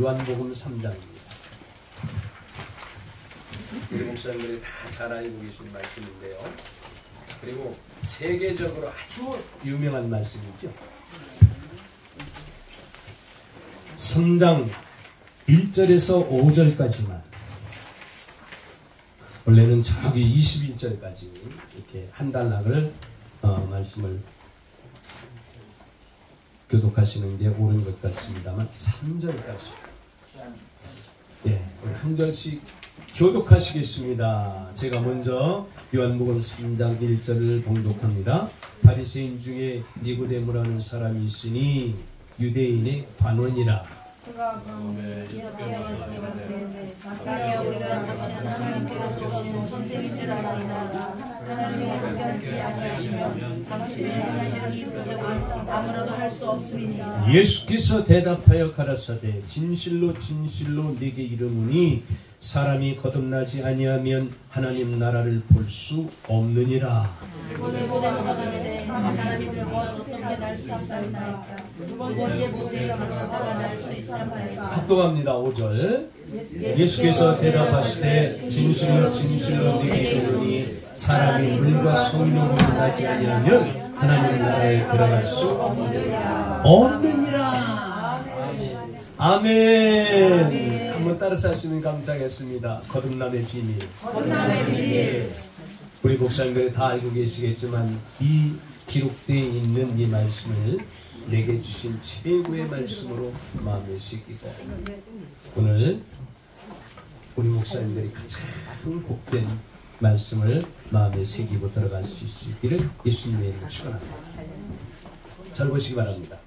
요한복음 3장입니다. 우리 목사님들이 다 잘 알고 계신 말씀인데요. 그리고 세계적으로 아주 유명한 말씀이죠. 3장 1절에서 5절까지만, 원래는 저기 21절까지 이렇게 한 단락을 말씀을 교독하시는 게 옳은 것 같습니다만 3절까지 한 절씩 교독하시겠습니다. 제가 먼저 요한복음 3장 1절을 봉독합니다. 바리새인 중에 니고데모라는 사람이 있으니 유대인의 관원이라. 그가 예수님을 마땅히 우리가 당신은 하나님께로서 오신 선생인 줄 아나이다. 하나님의 함께하지 아니하시면 당신의 행하시는 이유적은 아무라도 할 수 없음이니이다. 예수께서 대답하여 가라사대 진실로 진실로 네게 이르노니 사람이 거듭나지 아니하면 하나님 나라를 볼 수 없느니라. 니고데모가 가로되 사람이 들고 어떻게 날 수 없나이까? 두 번째 모태가 날 수 있사이까? 합독합니다. 5절. 예수께서 대답하시되 진실로 진실로 네게 이르노니 사람이 물과 성령으로 나지 아니하면 하나님 나라에 들어갈 수 없느니라. 아멘. 한번 따라서 하시면 감사하겠습니다. 거듭남의 비밀. 우리 목사님들이 다 알고 계시겠지만 이 기록되어 있는 이 말씀을 내게 주신 최고의 말씀으로 마음에 새기고, 오늘 우리 목사님들이 가장 복된 말씀을 마음에 새기고 들어갈 수 있기를 예수님의 이름으로 축원합니다. 잘 보시기 바랍니다.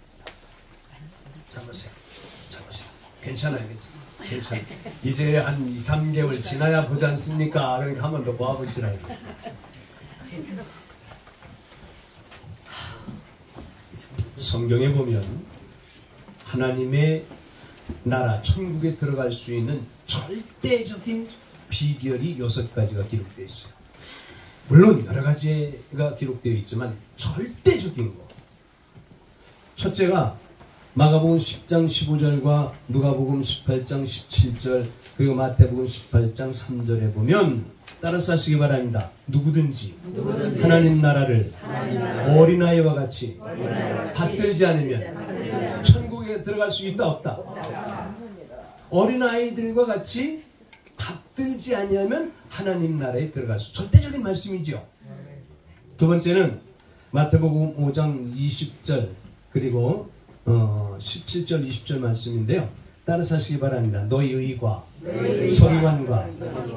잘 보세요. 잘 보세요. 괜찮아요. 괜찮아요. 이제 한 2, 3개월 지나야 보지 않습니까? 그러니까 한 번 더 모아보시라고. 성경에 보면 하나님의 나라 천국에 들어갈 수 있는 절대적인 비결이 6가지가 기록되어 있어요. 물론 여러 가지가 기록되어 있지만 절대적인 거. 첫째가 마가복음 10장 15절과 누가복음 18장 17절 그리고 마태복음 18장 3절에 보면, 따라서 하시기 바랍니다. 누구든지 하나님 나라를 어린아이와 같이 받들지 않으면 천국에 들어갈 수 있다 없다? 어린아이들과 같이 받들지 아니하면 하나님 나라에 들어갈 수, 절대적인 말씀이지요. 두 번째는 마태복음 5장 20절 그리고 17절 20절 말씀인데요. 따라서 하시기 바랍니다. 너희 의가 서기관과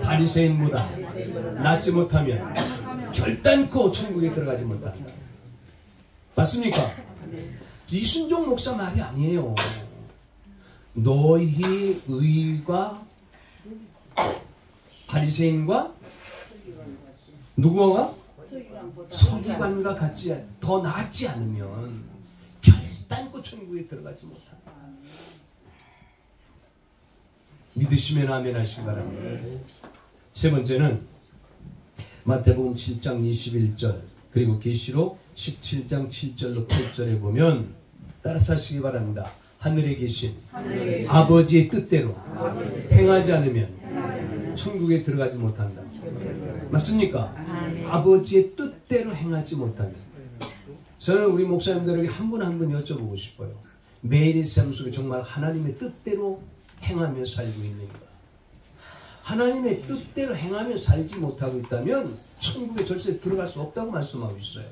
바리새인보다 낫지 못하면 결단코 천국에 들어가지 못한다. 맞습니까? 이순종 목사 말이 아니에요. 너희 의가 바리새인과 누구와? 서기관과 같이 더 낫지 않으면 결단코 천국에 들어가지 못한다. 믿으시면 아멘 하시기 바랍니다. 세 번째는 마태복음 7장 21절 그리고 계시록 17장 7절로 8절에 보면, 따라서 하시기 바랍니다. 하늘에 계신 아버지의 뜻대로 행하지 않으면 천국에 들어가지 못한다. 맞습니까? 아버지의 뜻대로 행하지 못하면. 저는 우리 목사님들에게 한 분 한 분 여쭤보고 싶어요. 매일의 삶 속에 정말 하나님의 뜻대로 행하며 살고 있는가? 하나님의 뜻대로 행하며 살지 못하고 있다면 천국에 절대 들어갈 수 없다고 말씀하고 있어요.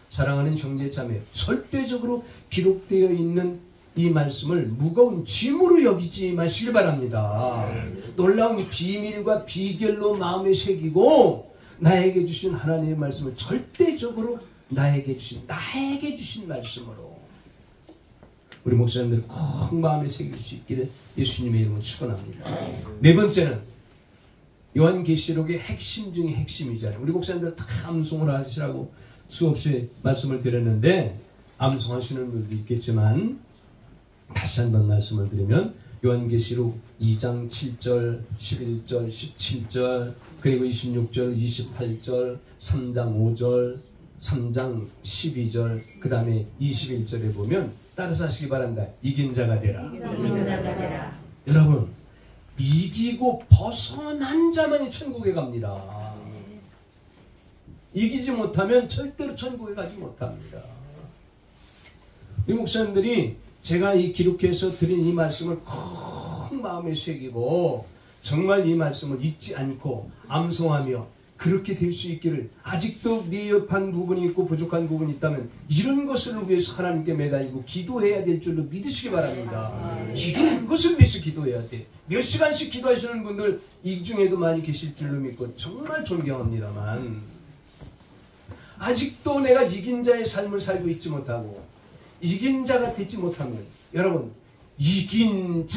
사랑하는 형제자매, 절대적으로 기록되어 있는 이 말씀을 무거운 짐으로 여기지 마시길 바랍니다. 놀라운 비밀과 비결로 마음에 새기고 나에게 주신 하나님의 말씀을 절대적으로 나에게 주신 말씀으로 우리 목사님들이 꼭 마음에 새길 수 있기를 예수님의 이름으로 축원합니다. 네 번째는 요한계시록의 핵심 중에 핵심이잖아요. 우리 목사님들 다 암송을 하시라고 수없이 말씀을 드렸는데 암송하시는 분도 있겠지만 다시 한번 말씀을 드리면 요한계시록 2장 7절, 11절, 17절 그리고 26절, 28절, 3장 5절, 3장 12절 그 다음에 21절에 보면 따라서 하시기 바랍니다. 이긴 자가 되라. 이긴 자가 되라. 여러분, 이기고 벗어난 자만이 천국에 갑니다. 이기지 못하면 절대로 천국에 가지 못합니다. 우리 목사님들이 제가 이 기록해서 드린 이 말씀을 큰 마음에 새기고 정말 이 말씀을 잊지 않고 암송하며 그렇게 될 수 있기를, 아직도 미흡한 부분이 있고 부족한 부분이 있다면 이런 것을 위해서 하나님께 매달리고 기도해야 될 줄로 믿으시기 바랍니다. 이런 것을 위해서 기도해야 돼. 몇 시간씩 기도하시는 분들 이 중에도 많이 계실 줄로 믿고 정말 존경합니다만, 아직도 내가 이긴 자의 삶을 살고 있지 못하고 이긴 자가 되지 못하면, 여러분, 이긴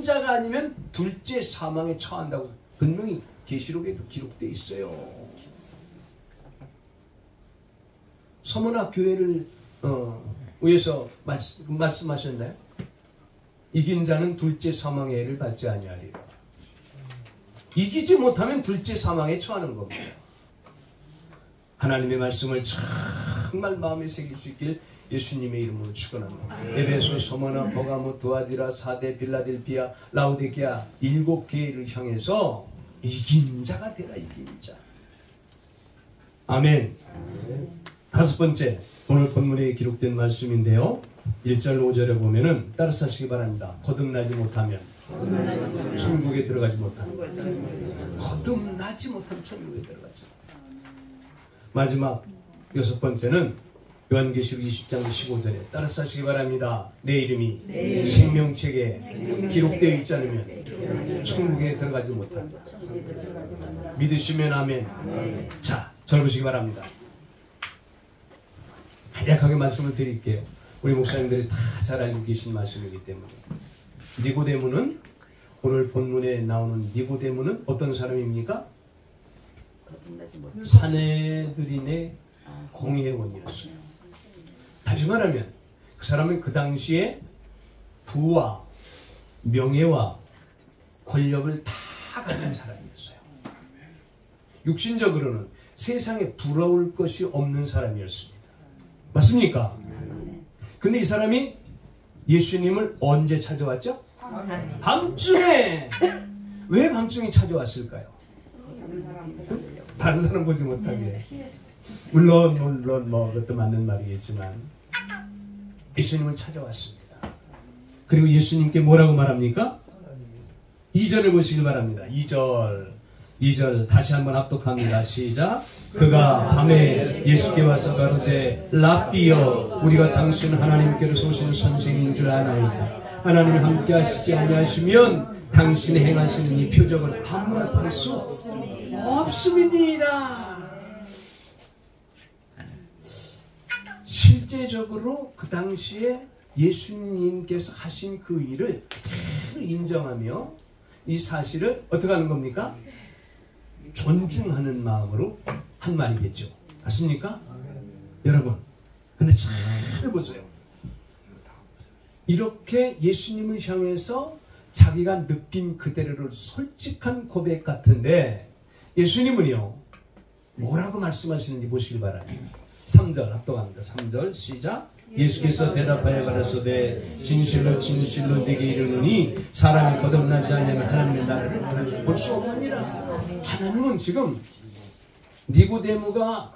자가 아니면 둘째 사망에 처한다고 분명히 계시록에도 기록되어 있어요. 서문화 교회를 위해서 말씀하셨나요? 이긴 자는 둘째 사망의 해를 받지 아니하리라. 이기지 못하면 둘째 사망에 처하는 겁니다. 하나님의 말씀을 정말 마음에 새길 수 있길 예수님의 이름으로 축원합니다. 에베소, 서머나, 버가모, 두아디라, 사데, 빌라델비아, 라우디게아 7교회를 향해서 이긴 자가 되라. 이긴 자. 아멘. 다섯 번째, 오늘 본문에 기록된 말씀인데요, 1절 5절에 보면은 따라서 하시기 바랍니다. 거듭나지 못하면 천국에 들어가지 못합니다. 거듭나지 못하면 천국에 들어가지 못합니다. 마지막 여섯 번째는 요한계시록 20장 15절에 따라서 하시기 바랍니다. 내 이름이 생명책에 기록되어 있지 않으면 천국에 들어가지 못합니다. 믿으시면 아멘. 자, 절 보시기 바랍니다. 간략하게 말씀을 드릴게요. 우리 목사님들이 다 잘 알고 계신 말씀이기 때문에. 니고데모는, 오늘 본문에 나오는 니고데모는 어떤 사람입니까? 사내들인의 공회원이었어요. 다시 말하면 그 사람은 그 당시에 부와 명예와 권력을 다 가진 사람이었어요. 육신적으로는 세상에 부러울 것이 없는 사람이었습니다. 맞습니까? 근데 이 사람이 예수님을 언제 찾아왔죠? 밤중에. 왜 밤중에 찾아왔을까요? 다른 사람 보지 못하게. 물론 그것도 맞는 말이겠지만 예수님을 찾아왔습니다. 그리고 예수님께 뭐라고 말합니까? 2절을 보시길 바랍니다. 2절 다시 한번 합독합니다. 시작. 그가 밤에 예수께 와서 가로되 랍비여, 우리가 당신 하나님께로서 오신 선생인 줄 아나이다. 하나님 함께 하시지 아니하시면 당신이 행하시는 이 표적을 아무나 볼 수 없음이니이다. 실제적으로 그 당시에 예수님께서 하신 그 일을 그대로 인정하며 이 사실을 어떻게 하는 겁니까? 존중하는 마음으로 한 말이겠죠. 맞습니까? 여러분, 근데 잘 보세요. 이렇게 예수님을 향해서 자기가 느낀 그대로를 솔직한 고백 같은데 예수님은요, 뭐라고 말씀하시는지 보시길 바랍니다. 3절 합독합니다. 3절 시작. 예수께서 대답하여 가라사대 진실로 진실로 네게 이르노니 사람이 거듭나지 않으면 하나님의 나라를 볼 수 없느니라. 하나님은 지금 니고데모가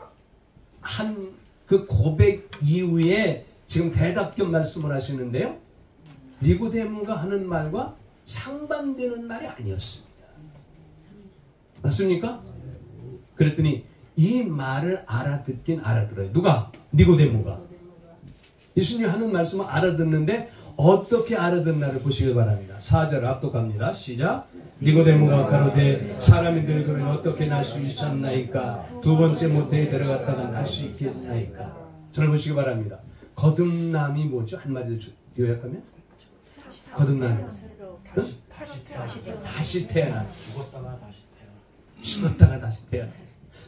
한 그 고백 이후에 지금 대답 겸 말씀을 하시는데요, 니고데모가 하는 말과 상반되는 말이 아니었습니다. 맞습니까? 그랬더니 이 말을 알아듣긴 알아들어요. 누가? 니고데모가. 예수님이 하는 말씀을 알아듣는데 어떻게 알아듣나를 보시길 바랍니다. 4절 합독합니다. 시작. 니고데모가 가로되 사람이 늙으면 어떻게 날 수 있었나이까? 두 번째 모태에 들어갔다가 날 수 있겠나이까? 잘 보시기 바랍니다. 거듭남이 뭐죠? 한마디로 요약하면? 거듭남. 다시 태어나. 죽었다가 다시 태어나.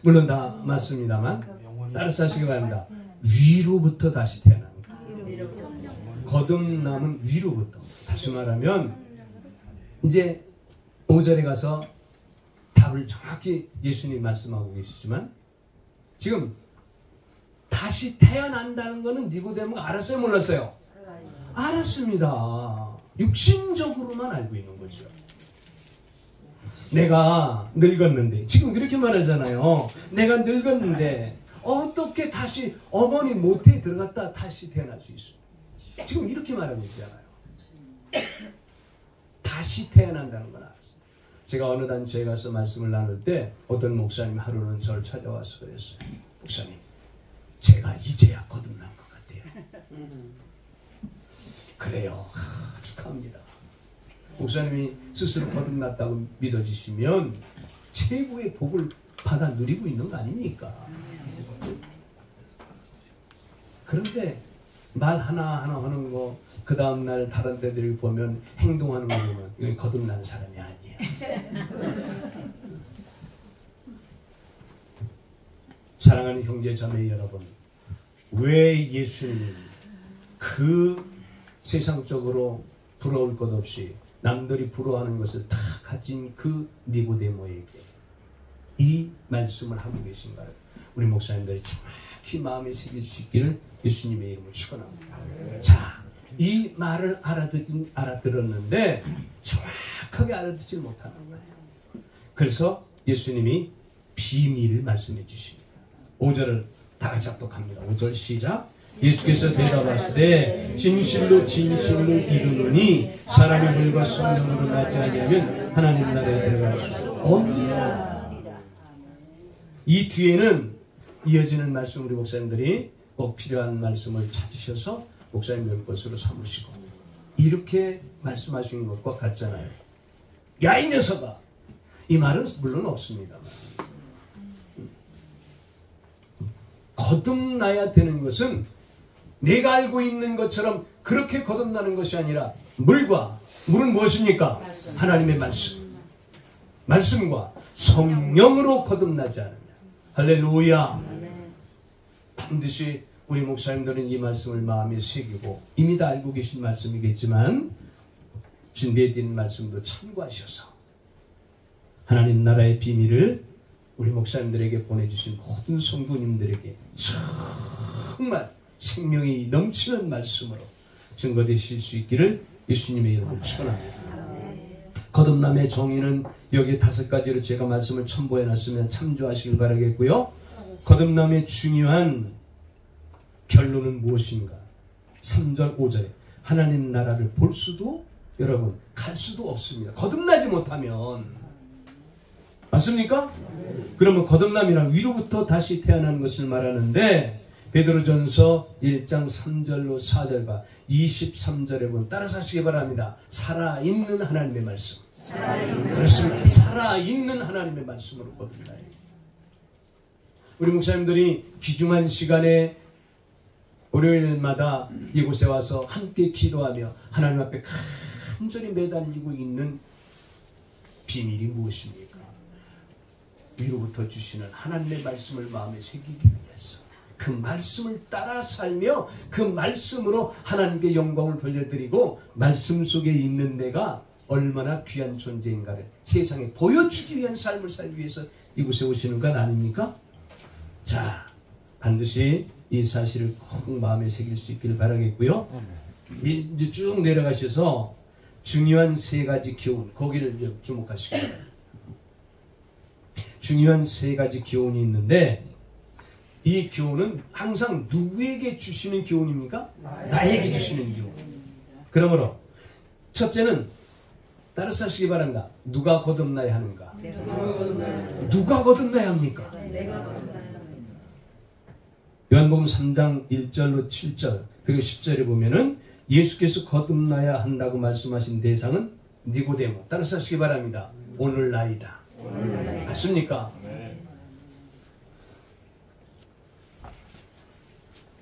물론 다 맞습니다만 따라서 하시기 바랍니다. 위로부터 다시 태어납니다. 거듭남은 위로부터. 다시 말하면 이제 5절에 가서 답을 정확히 예수님이 말씀하고 계시지만 지금 다시 태어난다는 것은 니고데모가 알았어요, 몰랐어요? 알았습니다. 육신적으로만 알고 있는 거죠. 내가 늙었는데, 지금 그렇게 말하잖아요. 내가 늙었는데 어떻게 다시 어머니 모태에 들어갔다 다시 태어날 수 있어? 지금 이렇게 말하고 있잖아요. 다시 태어난다는 건 알았어요. 제가 어느 단체에 가서 말씀을 나눌 때 어떤 목사님 하루는 저를 찾아와서 그랬어요. 목사님, 제가 이제야 거듭난 것 같아요. 그래요. 축하합니다. 목사님이 스스로 거듭났다고 믿어지시면 최고의 복을 받아 누리고 있는 거 아닙니까? 그런데 말 하나하나 하는 거, 그 다음날 다른 데들 보면 행동하는 거 보면 이건 거듭난 사람이 아니에요. 사랑하는 형제 자매 여러분, 왜 예수님이 그 세상적으로 부러울 것 없이 남들이 부러워하는 것을 다 가진 그 니고데모에게 이 말씀을 하고 계신가요? 우리 목사님들이 정확히 마음에 새길 수 있기를 예수님의 이름으로 축원합니다. 자, 이 말을 알아들었는데 정확하게 알아듣지 못하는 거예요. 그래서 예수님이 비밀을 말씀해 주십니다. 5절을 다 같이 합독합니다. 5절 시작. 예수께서 대답하시되 진실로 진실로 이르노니 사람이 물과 성령으로 나지 아니하면 하나님 나라에 들어갈 수 없느니라. 이 뒤에는 이어지는 말씀, 우리 목사님들이 꼭 필요한 말씀을 찾으셔서 목사님들 것으로 삼으시고 이렇게 말씀하시는 것과 같잖아요. 야, 이 녀석아! 이 말은 물론 없습니다만 거듭나야 되는 것은 내가 알고 있는 것처럼 그렇게 거듭나는 것이 아니라 물은 무엇입니까? 하나님의 말씀과 성령으로 거듭나지 않느냐. 할렐루야. 반드시 우리 목사님들은 이 말씀을 마음에 새기고 이미 다 알고 계신 말씀이겠지만 준비해드린 말씀도 참고하셔서 하나님 나라의 비밀을 우리 목사님들에게 보내주신 모든 성도님들에게 정말 생명이 넘치는 말씀으로 증거되실 수 있기를 예수님의 이름으로 축원합니다. 거듭남의 정의는 여기 5가지로 제가 말씀을 첨부해놨으면 참조하시길 바라겠고요. 거듭남의 중요한 결론은 무엇인가? 3절 5절에 하나님 나라를 볼 수도 여러분 갈 수도 없습니다. 거듭나지 못하면. 맞습니까? 그러면 거듭남이란 위로부터 다시 태어나는 것을 말하는데 베드로전서 1장 3절로 4절과 23절에 보면 따라서 하시기 바랍니다. 살아있는 하나님의 말씀. 그렇습니다. 살아있는 하나님의 말씀으로 거듭나요. 우리 목사님들이 귀중한 시간에 월요일마다 이곳에 와서 함께 기도하며 하나님 앞에 간절히 매달리고 있는 비밀이 무엇입니까? 위로부터 주시는 하나님의 말씀을 마음에 새기기 위해서 그 말씀을 따라 살며 그 말씀으로 하나님께 영광을 돌려드리고 말씀 속에 있는 내가 얼마나 귀한 존재인가를 세상에 보여주기 위한 삶을 살기 위해서 이곳에 오시는 건 아닙니까? 자, 반드시 이 사실을 꼭 마음에 새길 수 있기를 바라겠고요. 이제 쭉 내려가셔서 중요한 3가지 교훈, 거기를 주목하시기 바랍니다. 중요한 3가지 교훈이 있는데 이 교훈은 항상 누구에게 주시는 교훈입니까? 나에게 주시는 교훈. 그러므로 첫째는 따라서 하시기 바랍니다. 누가 거듭나야 하는가? 누가 거듭나야 합니까? 요한복음 3장 1절로 7절 그리고 10절에 보면은 예수께서 거듭나야 한다고 말씀하신 대상은 니고데모. 따라서 하시기 바랍니다. 오늘날이다. 맞습니까?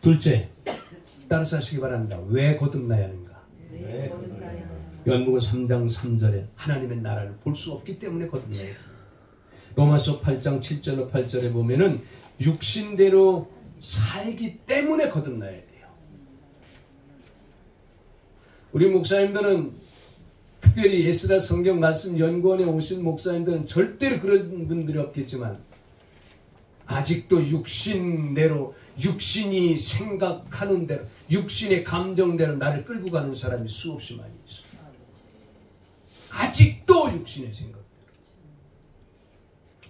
둘째, 따라서 하시기 바랍니다. 왜 거듭나야 하는가? 요한복음 3장 3절에 하나님의 나라를 볼 수 없기 때문에 거듭나야 합니다. 로마서 8장 7절로 8절에 보면은 육신대로 살기 때문에 거듭나야 돼요. 우리 목사님들은 특별히 에스라 성경 말씀 연구원에 오신 목사님들은 절대로 그런 분들이 없겠지만 아직도 육신대로 육신이 생각하는 대로, 육신의 감정대로 나를 끌고 가는 사람이 수없이 많이 있어요. 아직도 육신의 생각.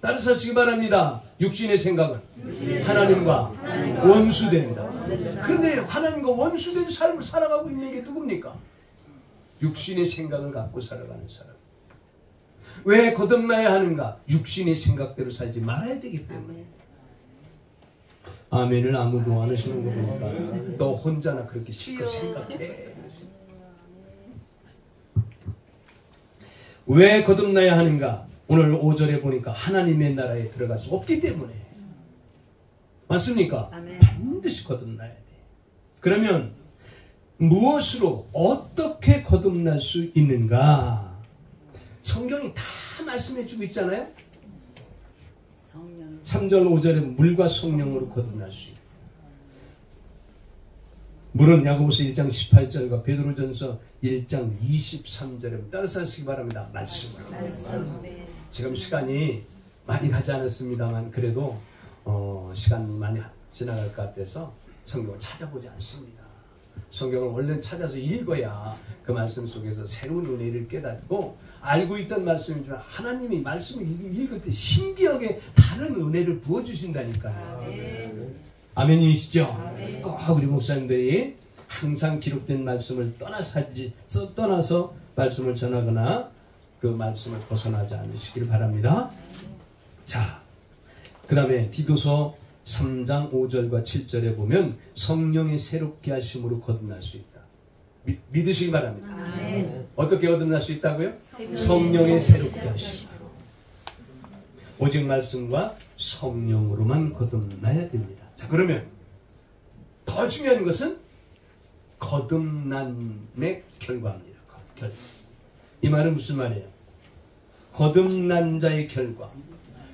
따라서 하시기 바랍니다. 육신의 생각은 하나님과 원수된다. 그런데 하나님과 원수된 삶을 살아가고 있는 게 누굽니까? 육신의 생각을 갖고 살아가는 사람. 왜 거듭나야 하는가? 육신의 생각대로 살지 말아야 되기 때문에. 아멘을 아무도 안 하시는 거 보니까 너 혼자나 그렇게 실컷 생각해. 왜 거듭나야 하는가? 오늘 5절에 보니까 하나님의 나라에 들어갈 수 없기 때문에. 맞습니까? 반드시 거듭나야 돼. 그러면 무엇으로 어떻게 거듭날 수 있는가? 성경이 다 말씀해 주고 있잖아요. 3절 5절에 물과 성령으로 거듭날 수 있다. 물은 야고보서 1장 18절과 베드로전서 1장 23절에 따라서 하시기 바랍니다. 말씀으로. 지금 시간이 많이 가지 않았습니다만 그래도 시간 많이 지나갈 것 같아서 성경을 찾아보지 않습니다. 성경을 얼른 찾아서 읽어야 그 말씀 속에서 새로운 은혜를 깨닫고 알고 있던 말씀이지만 하나님이 말씀을 읽을 때 신기하게 다른 은혜를 부어주신다니까요. 아멘이시죠? 꼭 우리 목사님들이 항상 기록된 말씀을 떠나서 말씀을 전하거나 그 말씀을 벗어나지 않으시길 바랍니다. 자, 그 다음에 디도서 3장 5절과 7절에 보면 성령의 새롭게 하심으로 거듭날 수 있다. 믿으시기 바랍니다. 어떻게 거듭날 수 있다고요? 성령의 새롭게 하심으로. 오직 말씀과 성령으로만 거듭나야 됩니다. 자, 그러면 더 중요한 것은 거듭남의 결과입니다. 이 말은 무슨 말이에요? 거듭난 자의 결과.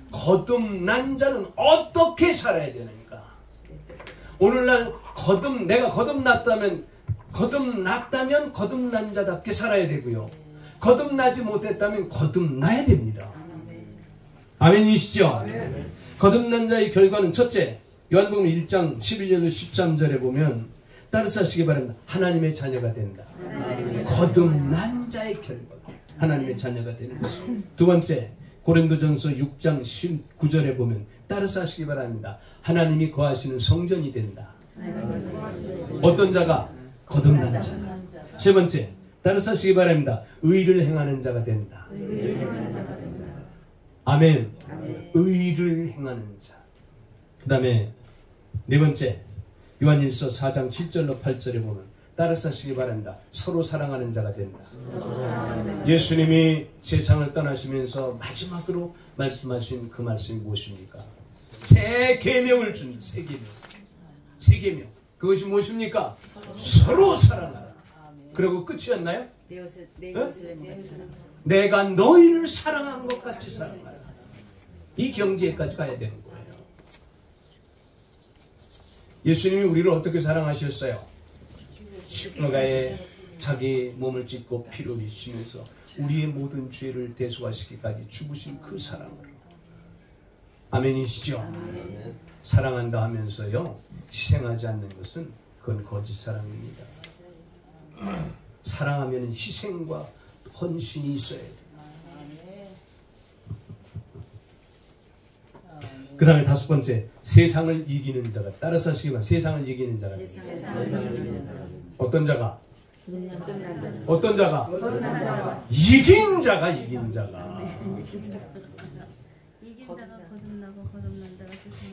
거듭난 자는 어떻게 살아야 되는가? 오늘날 내가 거듭났다면 거듭난 자답게 살아야 되고요. 거듭나지 못했다면 거듭나야 됩니다. 아멘이시죠? 거듭난 자의 결과는 첫째, 요한복음 1장 12절로 13절에 보면 따라서 하시기 바랍니다. 하나님의 자녀가 된다. 거듭난 자의 결과. 하나님의 자녀가 되는 것입니다. 두 번째, 고린도전서 6장 19절에 보면 따라서 하시기 바랍니다. 하나님이 거하시는 성전이 된다. 어떤 자가? 거듭난 자가. 세 번째, 따라서 하시기 바랍니다. 의를 행하는 자가 된다. 아멘. 의를 행하는 자. 그 다음에 네 번째, 요한일서 4장 7절로 8절에 보면 따라서 하시기 바랍니다. 서로 사랑하는 자가 된다. 예수님이 세상을 떠나시면서 마지막으로 말씀하신 그 말씀이 무엇입니까? 새 계명을 준 새 계명. 새 계명. 그것이 무엇입니까? 서로 사랑하라. 그리고 끝이었나요? 내가 너희를 사랑한 것 같이 사랑하라. 이 경지에까지 가야 되는 거예요. 예수님이 우리를 어떻게 사랑하셨어요? 십자가에 자기 몸을 찢고 피를 흘리시면서 우리의 모든 죄를 대속하시기까지 죽으신 그 사랑으로. 아멘이시죠? 아멘. 사랑한다 하면서요 희생하지 않는 것은 그건 거짓 사랑입니다. 사랑하면 희생과 헌신이 있어야 돼요. 그 다음에 다섯 번째, 세상을 이기는 자가. 따라서 하시기만. 세상을 이기는 자가. 어떤 자가? 어떤 자가? 이긴 자가. 이긴 자가.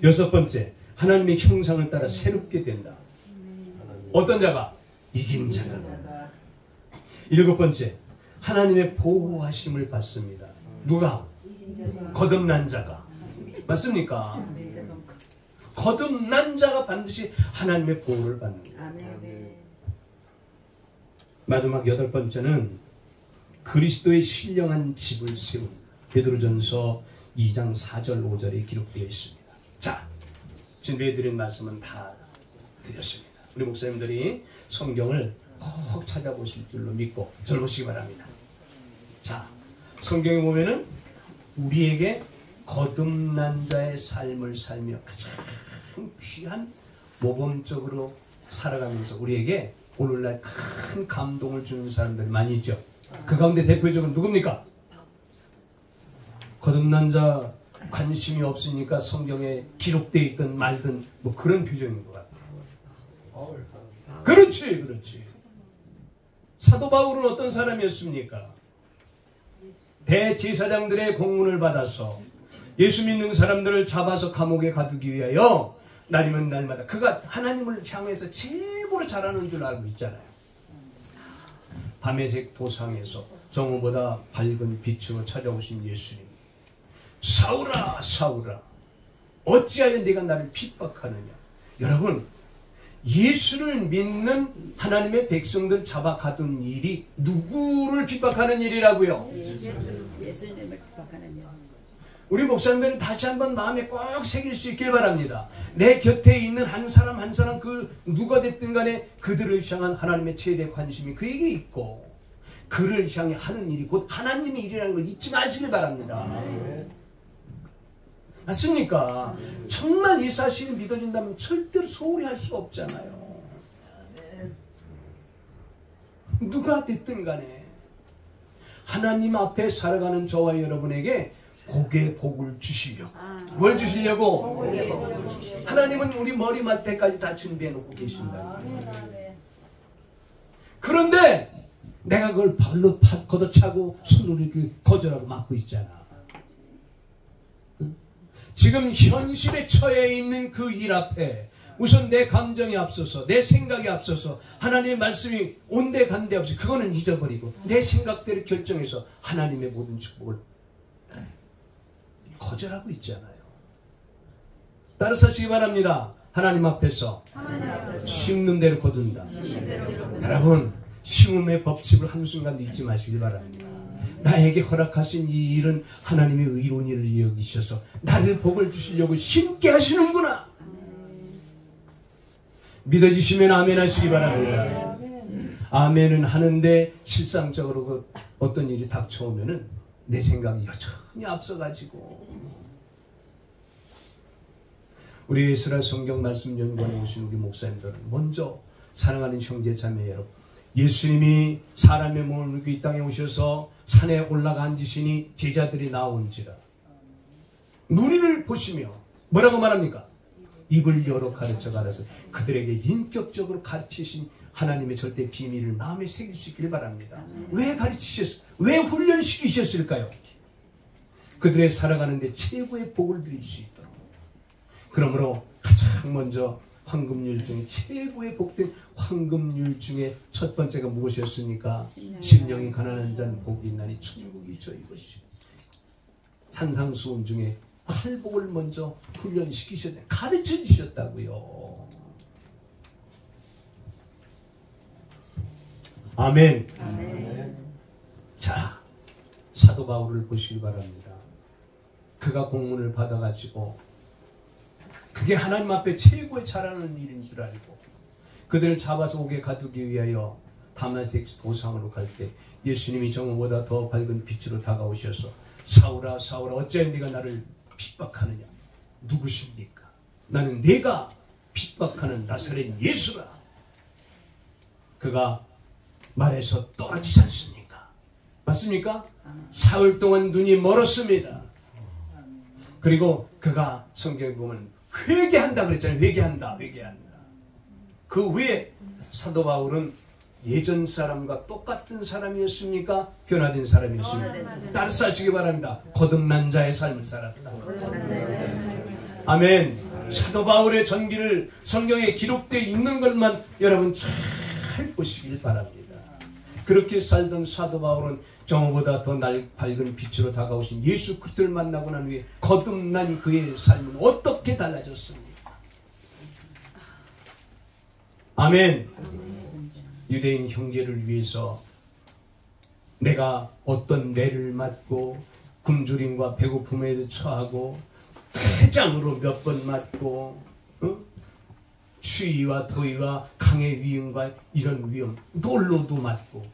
여섯 번째, 하나님의 형상을 따라 새롭게 된다. 어떤 자가? 이긴 자가. 일곱 번째, 하나님의 보호하심을 받습니다. 누가? 거듭난 자가. 맞습니까? 거듭난 자가 반드시 하나님의 보호를 받는 거예요. 마지막 여덟 번째는 그리스도의 신령한 집을 세운 베드로전서 2장 4절 5절에 기록되어 있습니다. 자, 준비해드린 말씀은 다 드렸습니다. 우리 목사님들이 성경을 꼭 찾아보실 줄로 믿고 절 보시기 바랍니다. 자, 성경에 보면은 우리에게 거듭난 자의 삶을 살며 가장 귀한 모범적으로 살아가면서 우리에게 오늘날 큰 감동을 주는 사람들이 많이 있죠. 그 가운데 대표적으로 누굽니까? 거듭난 자, 관심이 없으니까 성경에 기록되어 있든 말든 뭐 그런 표정인 것 같아요. 그렇지, 그렇지. 사도 바울은 어떤 사람이었습니까? 대제사장들의 공문을 받아서 예수 믿는 사람들을 잡아서 감옥에 가두기 위하여 날이면 날마다 그가 하나님을 향해서 최고로 잘하는 줄 알고 있잖아요. 밤의색 도상에서 정오보다 밝은 빛으로 찾아오신 예수님, 사울아 사울아 어찌하여 네가 나를 핍박하느냐. 여러분, 예수를 믿는 하나님의 백성들 잡아 가둔 일이 누구를 핍박하는 일이라고요? 예수님을 핍박하는 일. 우리 목사님들은 다시 한번 마음에 꼭 새길 수 있길 바랍니다. 내 곁에 있는 한 사람 한 사람 그 누가 됐든 간에 그들을 향한 하나님의 최대 관심이 그에게 있고 그를 향해 하는 일이 곧 하나님의 일이라는 걸 잊지 마시길 바랍니다. 맞습니까? 정말 이 사실이 믿어진다면 절대로 소홀히 할 수 없잖아요. 누가 됐든 간에 하나님 앞에 살아가는 저와 여러분에게 복의 복을 주시려고. 뭘 주시려고? 복의 복을 주시려고. 하나님은 우리 머리맡에까지 다 준비해 놓고 계신다. 그런데 내가 그걸 발로 걷어차고 손으로 이렇게 거절하고 막고 있잖아. 지금 현실에 처해 있는 그 일 앞에 우선 내 감정이 앞서서 내 생각이 앞서서 하나님의 말씀이 온데간데 없이 그거는 잊어버리고 내 생각대로 결정해서 하나님의 모든 축복을 거절하고 있잖아요. 따라서 하시기 바랍니다. 하나님 앞에서 심는 대로 거둔다. 여러분, 심음의 법칙을 한순간도 잊지 마시기 바랍니다. 나에게 허락하신 이 일은 하나님의 의로운 일을 여기셔서 나를 복을 주시려고 심게 하시는구나. 믿어지시면 아멘 하시기 바랍니다. 아멘은 하는데 실상적으로 그 어떤 일이 닥쳐오면은 내 생각이 여전히 앞서가지고 우리 이스라엘 성경 말씀 연구원에 오신 우리 목사님들은 먼저 사랑하는 형제 자매 여러분, 예수님이 사람의 몸을 입고 이 땅에 오셔서 산에 올라가 앉으시니 제자들이 나온지라 누리를 보시며 뭐라고 말합니까? 입을 열어 가르쳐 가라서 그들에게 인격적으로 가르치신 하나님의 절대 비밀을 마음에 새길 수 있길 바랍니다. 왜 왜 훈련시키셨을까요? 그들의 살아가는데 최고의 복을 드릴 수 있도록. 그러므로 가장 먼저 황금률 중에 최고의 복된 황금률 중에 첫 번째가 무엇이었습니까? 심령이 가난한 자는 복이 있나니 천국이 저희 것이고. 산상수훈 중에 팔복을 먼저 훈련시키셨다, 가르쳐 주셨다고요. 아멘. 아멘. 자, 사도 바울을 보시기 바랍니다. 그가 공문을 받아가지고 그게 하나님 앞에 최고의 잘하는 일인 줄 알고 그들을 잡아서 옥에 가두기 위하여 다마섹 도상으로 갈 때 예수님이 정오보다 더 밝은 빛으로 다가오셔서 사울아 사울아 어찌하여 네가 나를 핍박하느냐. 누구십니까? 나는 네가 핍박하는 나사렛 예수라. 그가 말에서 떨어지지 않습니까? 맞습니까? 사흘 동안 눈이 멀었습니다. 그리고 그가 성경에 보면 회개한다 그랬잖아요. 회개한다. 그 후에 사도 바울은 예전 사람과 똑같은 사람이었습니까? 변화된 사람이었습니까? 따라서 하시기 바랍니다. 거듭난 자의 삶을 살았다. 아멘. 사도 바울의 전기를 성경에 기록되어 있는 것만 여러분 잘 보시길 바랍니다. 그렇게 살던 사도 바울은 정오보다 더 밝은 빛으로 다가오신 예수 그리스도를 만나고 난 후에 거듭난 그의 삶은 어떻게 달라졌습니까? 아멘. 유대인 형제를 위해서 내가 어떤 매를 맞고 굶주림과 배고픔에 처하고 태장으로 몇 번 맞고 추위와 더위와 강의 위험과 이런 위험 돌로도 맞고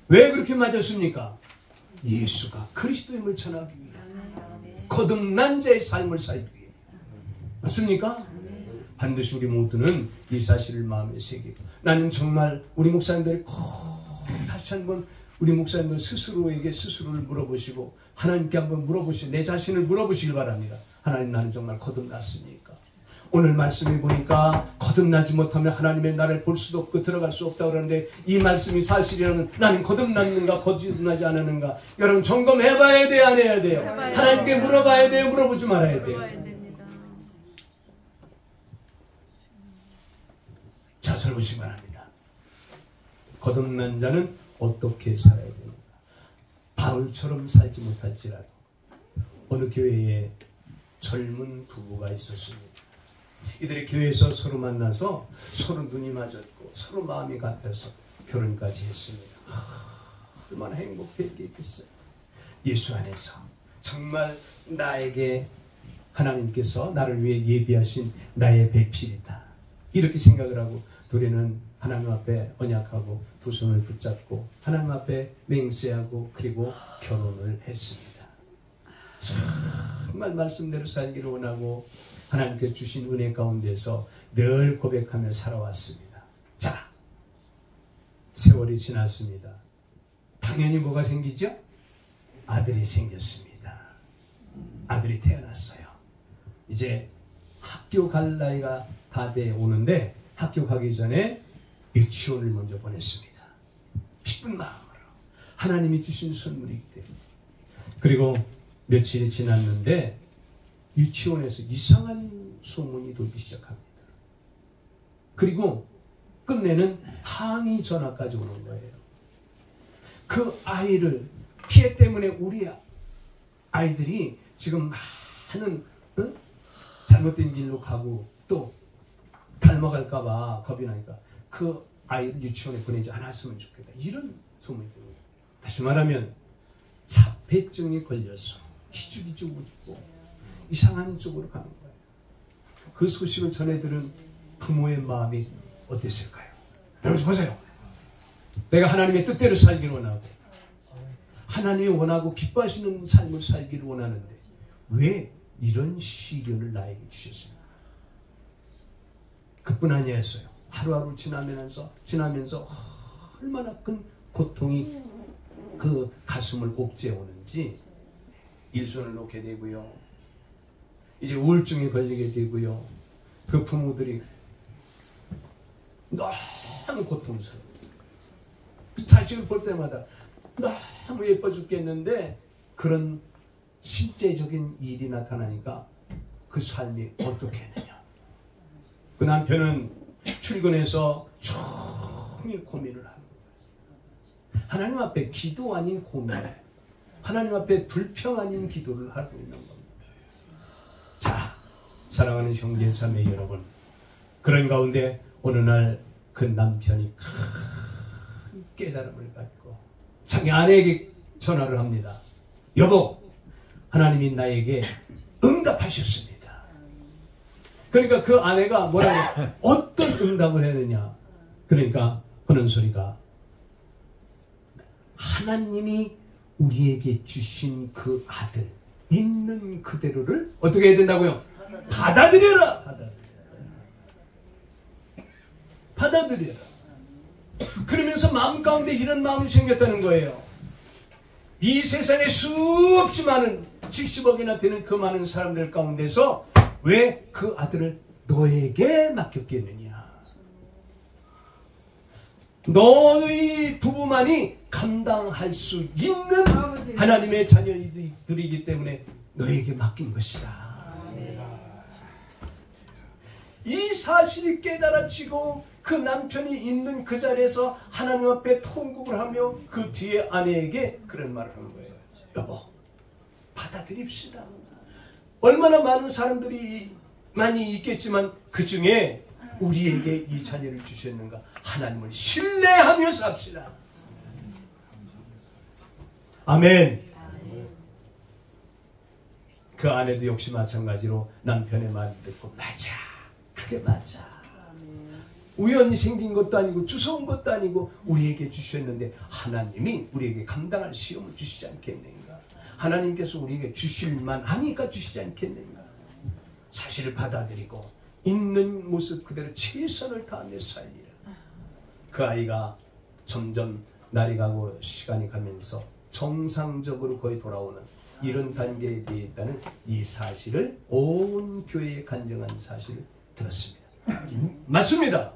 왜 그렇게 맞았습니까? 예수가 그리스도임을 전하기 위해 거듭난 자의 삶을 살기 위해. 맞습니까? 반드시 우리 모두는 이 사실을 마음에 새기고, 나는 정말 우리 목사님들이 꼭 다시 한번 우리 목사님들 스스로에게 스스로를 물어보시고 하나님께 한번 물어보시고 내 자신을 물어보시길 바랍니다. 하나님, 나는 정말 거듭났습니까? 오늘 말씀해 보니까 거듭나지 못하면 하나님의 나를 볼 수도 없고 들어갈 수 없다고 그러는데, 이 말씀이 사실이라면 나는 거듭났는가 거듭나지 않았는가, 여러분 점검해 봐야 돼요, 안 해야 돼요? 하나님께 물어봐야 돼요, 물어보지 말아야 돼요? 자, 설보시기 바랍니다. 거듭난 자는 어떻게 살아야 되는가? 바울처럼 살지 못할지라도 어느 교회에 젊은 부부가 있었습니다. 이들이 교회에서 서로 만나서 서로 눈이 맞았고 서로 마음이 같아서 결혼까지 했습니다. 얼마나 행복했겠어요. 예수 안에서 정말 나에게 하나님께서 나를 위해 예비하신 나의 배필이다, 이렇게 생각을 하고 둘이는 하나님 앞에 언약하고 두 손을 붙잡고 하나님 앞에 맹세하고 그리고 결혼을 했습니다. 정말 말씀대로 살기를 원하고 하나님께 주신 은혜 가운데서 늘 고백하며 살아왔습니다. 자, 세월이 지났습니다. 당연히 뭐가 생기죠? 아들이 생겼습니다. 아들이 태어났어요. 이제 학교 갈 나이가 다 돼 오는데 학교 가기 전에 유치원을 먼저 보냈습니다. 기쁜 마음으로 하나님이 주신 선물이기 때문에. 그리고 며칠이 지났는데 유치원에서 이상한 소문이 돌기 시작합니다. 그리고 끝내는 항의 전화까지 오는 거예요. 그 아이를 피해 때문에 우리 아이들이 지금 많은 잘못된 길로 가고 또 닮아갈까봐 겁이 나니까 그 아이를 유치원에 보내지 않았으면 좋겠다, 이런 소문이 들어요. 다시 말하면 자폐증이 걸려서 희죽희죽 웃고 이상한 쪽으로 가는 거예요. 그 소식을 전해들은 부모의 마음이 어땠을까요? 여러분 보세요. 내가 하나님의 뜻대로 살기를 원하고 하나님이 원하고 기뻐하시는 삶을 살기를 원하는데 왜 이런 시련을 나에게 주셨습니까? 그뿐 아니었어요. 하루하루 지나면서 얼마나 큰 고통이 그 가슴을 옥죄어 오는지 일손을 놓게 되고요. 이제 우울증에 걸리게 되고요. 그 부모들이 너무 고통스러워요. 자식을 볼 때마다 너무 예뻐 죽겠는데 그런 실제적인 일이 나타나니까 그 삶이 어떻게 되냐. 그 남편은 출근해서 종일 고민을 하는 거예요. 하나님 앞에 기도 아닌 고민, 하나님 앞에 불평 아닌 기도를 하고 있는 겁니다. 자, 사랑하는 형제 자매 여러분, 그런 가운데 어느 날 그 남편이 큰 깨달음을 갖고 자기 아내에게 전화를 합니다. 여보, 하나님이 나에게 응답하셨습니다. 그러니까 그 아내가 뭐라고 어떤 응답을 했느냐. 그러니까 하는 소리가 하나님이 우리에게 주신 그 아들 있는 그대로를 어떻게 해야 된다고요? 받아들여라. 받아들여라. 그러면서 마음 가운데 이런 마음이 생겼다는 거예요. 이 세상에 수없이 많은 70억이나 되는 그 많은 사람들 가운데서 왜 그 아들을 너에게 맡겼겠느냐. 너의 부부만이 감당할 수 있는 하나님의 자녀들이기 때문에 너에게 맡긴 것이다. 이 사실이 깨달아지고 그 남편이 있는 그 자리에서 하나님 앞에 통곡을 하며 그 뒤에 아내에게 그런 말을 하는 거예요. 여보, 받아들입시다. 얼마나 많은 사람들이 많이 있겠지만 그 중에 우리에게 이 자녀를 주셨는가 하나님을 신뢰하며 삽시다. 아멘. 그 아내도 역시 마찬가지로 남편의 말을 듣고 맞아, 그게 맞아. 우연히 생긴 것도 아니고 주워온 것도 아니고 우리에게 주셨는데 하나님이 우리에게 감당할 시험을 주시지 않겠는가. 하나님께서 우리에게 주실만 하니까 주시지 않겠는가. 사실을 받아들이고 있는 모습 그대로 최선을 다하며 살리라. 그 아이가 점점 날이 가고 시간이 가면서 정상적으로 거의 돌아오는 이런 단계에 대해 있다는 이 사실을 온 교회에 간증한 사실을 들었습니다. 맞습니다.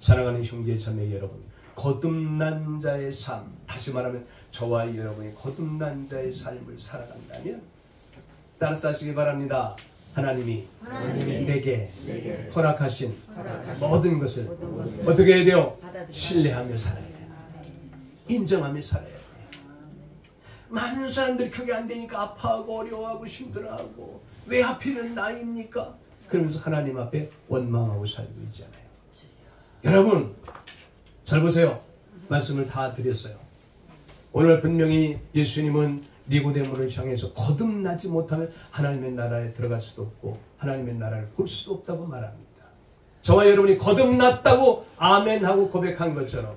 사랑하는 형제 자매 여러분, 거듭난 자의 삶, 다시 말하면 저와 여러분이 거듭난 자의 삶을 살아간다면 따라서 하시기 바랍니다. 하나님이 내게 허락하신 모든 것을 어떻게 해야 돼요? 신뢰하며 살아야 돼요. 인정하며 살아야 돼요. 많은 사람들이 그게 안 되니까 아파하고 어려워하고 힘들어하고 왜 하필은 나입니까? 그러면서 하나님 앞에 원망하고 살고 있잖아요. 여러분 잘 보세요. 말씀을 다 드렸어요. 오늘 분명히 예수님은 니고데모를 향해서 거듭나지 못하면 하나님의 나라에 들어갈 수도 없고 하나님의 나라를 볼 수도 없다고 말합니다. 저와 여러분이 거듭났다고 아멘하고 고백한 것처럼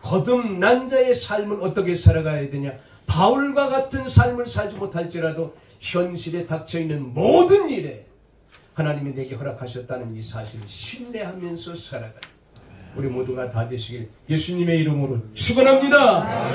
거듭난 자의 삶은 어떻게 살아가야 되냐? 바울과 같은 삶을 살지 못할지라도 현실에 닥쳐있는 모든 일에 하나님이 내게 허락하셨다는 이 사실을 신뢰하면서 살아가는 우리 모두가 다 되시길 예수님의 이름으로 축원합니다.